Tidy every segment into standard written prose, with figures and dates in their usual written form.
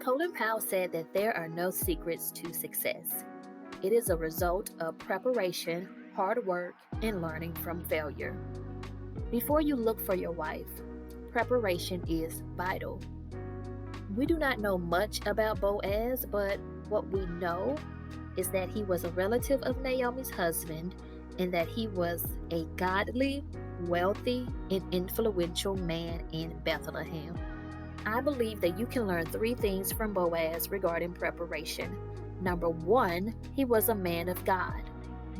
Colin Powell said that there are no secrets to success. It is a result of preparation, hard work, and learning from failure. Before you look for your wife, preparation is vital. We do not know much about Boaz, but what we know is that he was a relative of Naomi's husband and that he was a godly, wealthy, and influential man in Bethlehem. I believe that you can learn 3 things from Boaz regarding preparation. Number 1, he was a man of God.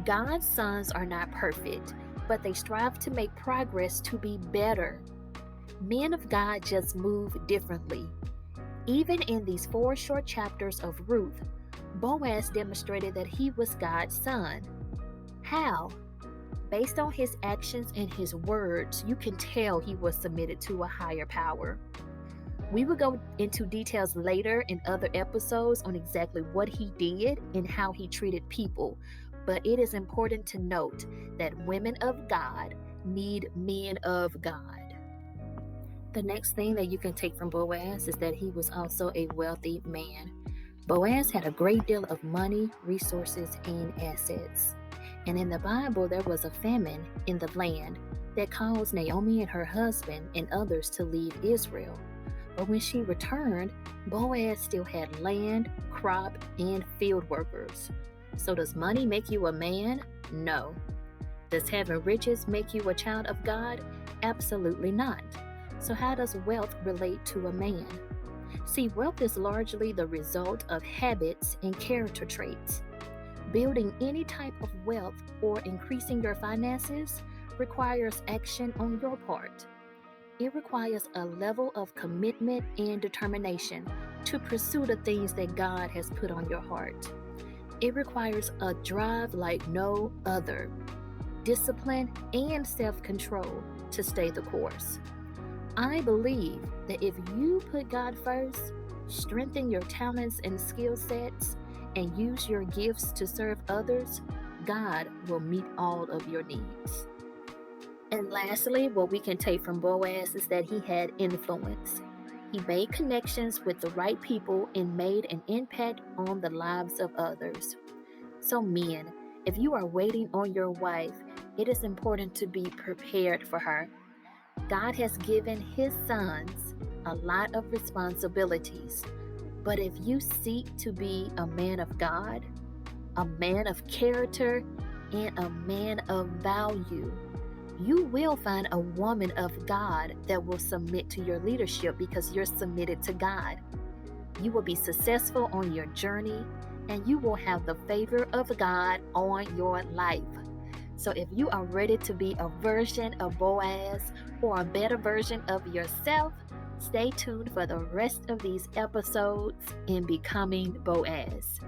God's sons are not perfect, but they strive to make progress to be better. Men of God just move differently. Even in these 4 short chapters of Ruth, Boaz demonstrated that he was God's son. How? Based on his actions and his words, you can tell he was submitted to a higher power. We will go into details later in other episodes on exactly what he did and how he treated people, but it is important to note that women of God need men of God. The next thing that you can take from Boaz is that he was also a wealthy man. Boaz had a great deal of money, resources, and assets. And in the Bible, there was a famine in the land that caused Naomi and her husband and others to leave Israel. But when she returned, Boaz still had land, crop, and field workers. So does money make you a man? No. Does having riches make you a child of God? Absolutely not. So how does wealth relate to a man? See, wealth is largely the result of habits and character traits. Building any type of wealth or increasing your finances requires action on your part. It requires a level of commitment and determination to pursue the things that God has put on your heart. It requires a drive like no other, discipline and self-control to stay the course. I believe that if you put God first, strengthen your talents and skill sets, and use your gifts to serve others, God will meet all of your needs. And lastly, what we can take from Boaz is that he had influence. He made connections with the right people and made an impact on the lives of others. So men, if you are waiting on your wife, it is important to be prepared for her. God has given his sons a lot of responsibilities, but if you seek to be a man of God, a man of character, and a man of value, you will find a woman of God that will submit to your leadership because you're submitted to God. You will be successful on your journey and you will have the favor of God on your life. So if you are ready to be a version of Boaz or a better version of yourself, stay tuned for the rest of these episodes in Becoming Boaz.